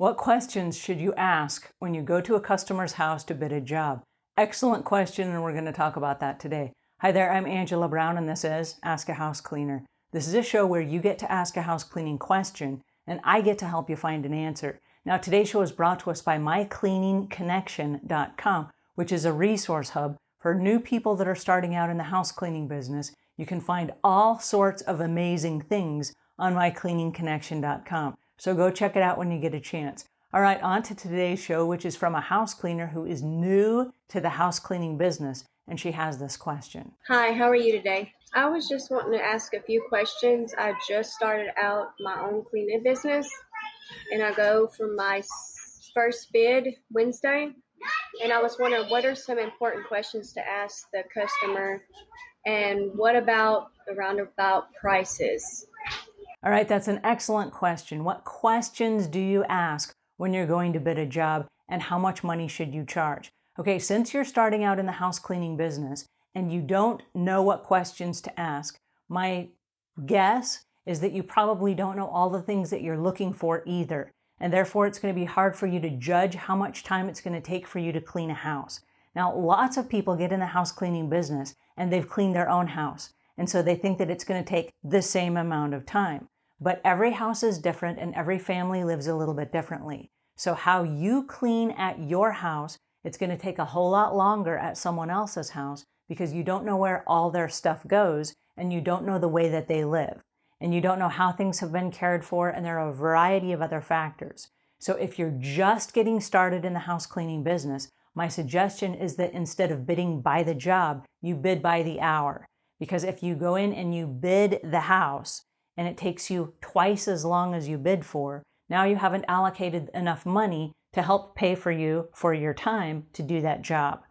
What questions should you ask when you go to a customer's house to bid a job? Excellent question, and we're going to talk about that today. Hi there, I'm Angela Brown, and this is Ask a House Cleaner. This is a show where you get to ask a house cleaning question, and I get to help you find an answer. Now, today's show is brought to us by mycleaningconnection.com, which is a resource hub for new people that are starting out in the house cleaning business. You can find all sorts of amazing things on mycleaningconnection.com. So go check it out when you get a chance. All right, on to today's show, which is from a house cleaner who is new to the house cleaning business, and she has this question. Hi, how are you today? I was just wanting to ask a few questions. I just started out my own cleaning business, and I go for my first bid Wednesday. And I was wondering, what are some important questions to ask the customer, and what about the roundabout prices? All right, that's an excellent question. What questions do you ask when you're going to bid a job, and how much money should you charge? Okay, since you're starting out in the house cleaning business and you don't know what questions to ask, my guess is that you probably don't know all the things that you're looking for either. And therefore, it's going to be hard for you to judge how much time it's going to take for you to clean a house. Now, lots of people get in the house cleaning business and they've cleaned their own house. And so they think that it's going to take the same amount of time. But every house is different and every family lives a little bit differently. So how you clean at your house, it's going to take a whole lot longer at someone else's house because you don't know where all their stuff goes and you don't know the way that they live. And you don't know how things have been cared for, and there are a variety of other factors. So if you're just getting started in the house cleaning business, my suggestion is that instead of bidding by the job, you bid by the hour. Because if you go in and you bid the house, and it takes you twice as long as you bid for, now you haven't allocated enough money to help pay for you for your time to do that job.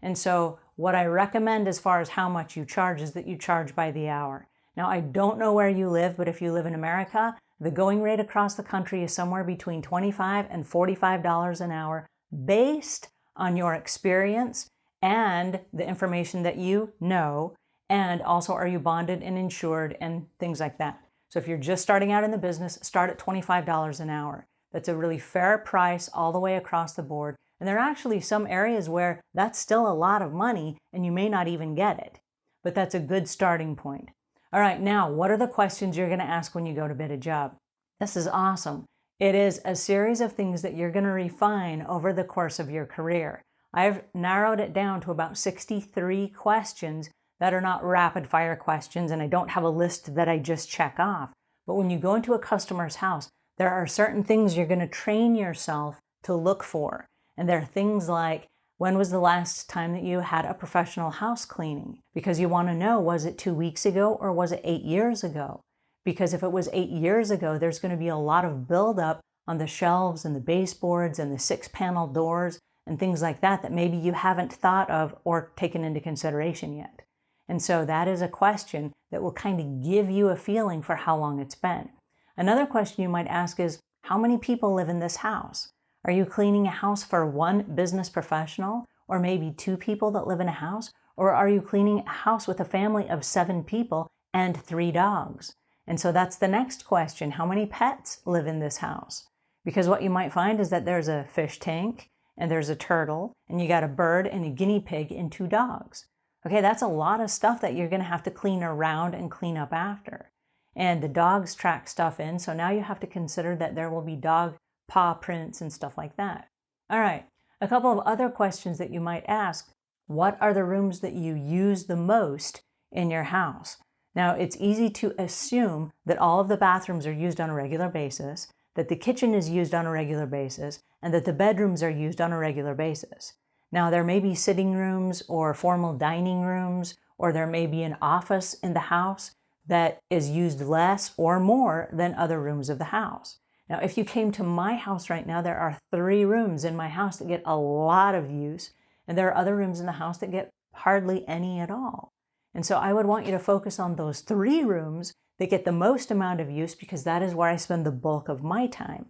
And so what I recommend as far as how much you charge is that you charge by the hour. Now, I don't know where you live, but if you live in America, the going rate across the country is somewhere between $25 and $45 an hour based on your experience and the information that you know, and also are you bonded and insured and things like that. So if you're just starting out in the business, start at $25 an hour. That's a really fair price all the way across the board. And there are actually some areas where that's still a lot of money and you may not even get it. But that's a good starting point. All right, now, what are the questions you're going to ask when you go to bid a job? This is awesome. It is a series of things that you're going to refine over the course of your career. I've narrowed it down to about 63 questions that are not rapid fire questions, and I don't have a list that I just check off. But when you go into a customer's house, there are certain things you're going to train yourself to look for. And there are things like, when was the last time that you had a professional house cleaning? Because you want to know, was it 2 weeks ago or was it 8 years ago? Because if it was 8 years ago, there's going to be a lot of buildup on the shelves and the baseboards and the 6-panel doors and things like that that maybe you haven't thought of or taken into consideration yet. And so that is a question that will kind of give you a feeling for how long it's been. Another question you might ask is, how many people live in this house? Are you cleaning a house for one business professional or maybe 2 people that live in a house? Or are you cleaning a house with a family of 7 people and 3 dogs? And so that's the next question. How many pets live in this house? Because what you might find is that there's a fish tank and there's a turtle and you got a bird and a guinea pig and 2 dogs. Okay, that's a lot of stuff that you're going to have to clean around and clean up after. And the dogs track stuff in, so now you have to consider that there will be dog paw prints and stuff like that. All right, a couple of other questions that you might ask. What are the rooms that you use the most in your house? Now, it's easy to assume that all of the bathrooms are used on a regular basis, that the kitchen is used on a regular basis, and that the bedrooms are used on a regular basis. Now, there may be sitting rooms or formal dining rooms, or there may be an office in the house that is used less or more than other rooms of the house. Now, if you came to my house right now, there are 3 rooms in my house that get a lot of use, and there are other rooms in the house that get hardly any at all. And so I would want you to focus on those 3 rooms that get the most amount of use because that is where I spend the bulk of my time.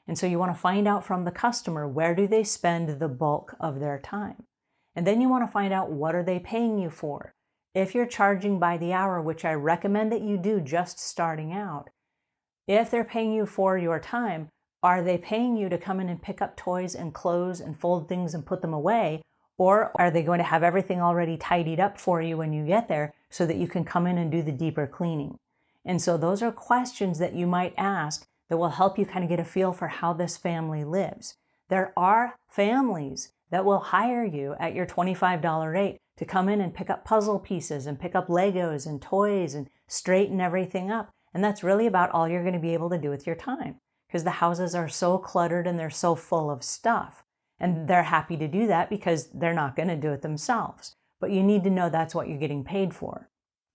And so you want to find out from the customer, where do they spend the bulk of their time? And then you want to find out, what are they paying you for? If you're charging by the hour, which I recommend that you do just starting out, if they're paying you for your time, Are they paying you to come in and pick up toys and clothes and fold things and put them away? Or are they going to have everything already tidied up for you when you get there so that you can come in and do the deeper cleaning? And so those are questions that you might ask that will help you kind of get a feel for how this family lives. There are families that will hire you at your $25 rate to come in and pick up puzzle pieces and pick up Legos and toys and straighten everything up. And that's really about all you're going to be able to do with your time, because the houses are so cluttered and they're so full of stuff. And they're happy to do that because they're not going to do it themselves. But you need to know that's what you're getting paid for.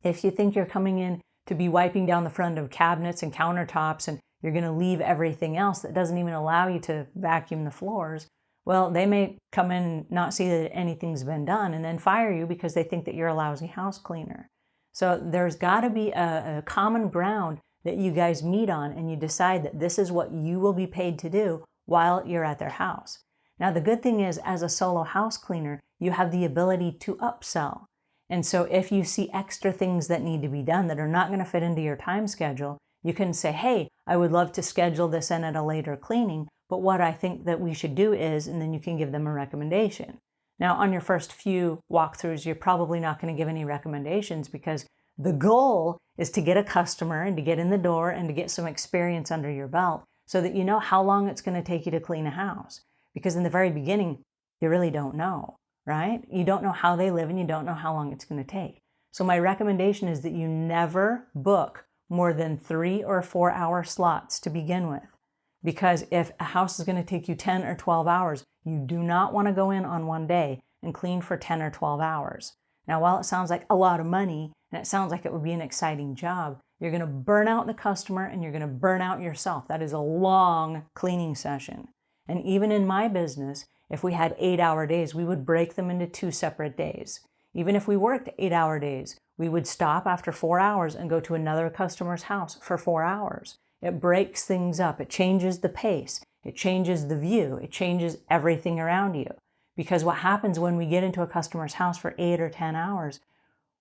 If you think you're coming in to be wiping down the front of cabinets and countertops and you're going to leave everything else that doesn't even allow you to vacuum the floors, well, they may come in and not see that anything's been done and then fire you because they think that you're a lousy house cleaner. So there's got to be a common ground that you guys meet on, and you decide that this is what you will be paid to do while you're at their house. Now, the good thing is, as a solo house cleaner, you have the ability to upsell. And so if you see extra things that need to be done that are not going to fit into your time schedule, you can say, hey, I would love to schedule this in at a later cleaning, but what I think that we should do is, and then you can give them a recommendation. Now, on your first few walkthroughs, you're probably not going to give any recommendations because the goal is to get a customer and to get in the door and to get some experience under your belt so that you know how long it's going to take you to clean a house. Because in the very beginning, you really don't know, right? You don't know how they live and you don't know how long it's going to take. So my recommendation is that you never book more than 3 or 4 hour slots to begin with. Because if a house is going to take you 10 or 12 hours, you do not want to go in on one day and clean for 10 or 12 hours. Now, while it sounds like a lot of money and it sounds like it would be an exciting job, you're going to burn out the customer and you're going to burn out yourself. That is a long cleaning session. And even in my business, if we had 8-hour days, we would break them into 2 separate days. Even if we worked 8-hour days, we would stop after 4 hours and go to another customer's house for 4 hours. It breaks things up. It changes the pace. It changes the view. It changes everything around you. Because what happens when we get into a customer's house for 8 or 10 hours,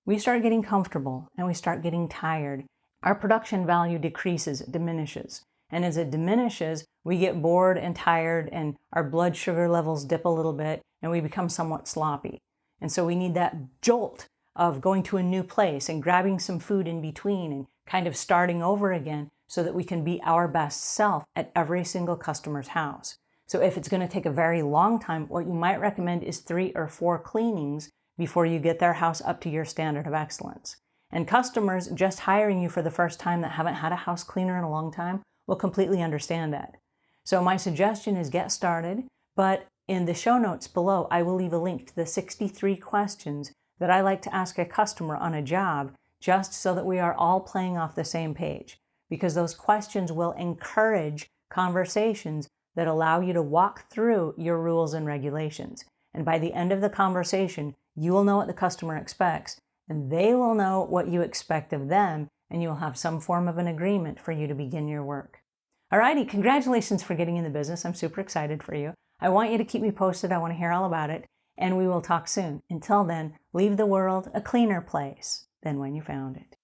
we start getting comfortable and we start getting tired. Our production value decreases, it diminishes. And as it diminishes, we get bored and tired and our blood sugar levels dip a little bit and we become somewhat sloppy. And so we need that jolt of going to a new place and grabbing some food in between and kind of starting over again so that we can be our best self at every single customer's house. So if it's going to take a very long time, what you might recommend is 3 or 4 cleanings before you get their house up to your standard of excellence. And customers just hiring you for the first time that haven't had a house cleaner in a long time will completely understand that. So my suggestion is get started, but in the show notes below, I will leave a link to the 63 questions that I like to ask a customer on a job, just so that we are all playing off the same page, because those questions will encourage conversations that allow you to walk through your rules and regulations. And by the end of the conversation, you will know what the customer expects, and they will know what you expect of them, and you will have some form of an agreement for you to begin your work. Alrighty, congratulations for getting in the business. I'm super excited for you. I want you to keep me posted. I want to hear all about it, and we will talk soon. Until then, leave the world a cleaner place than when you found it.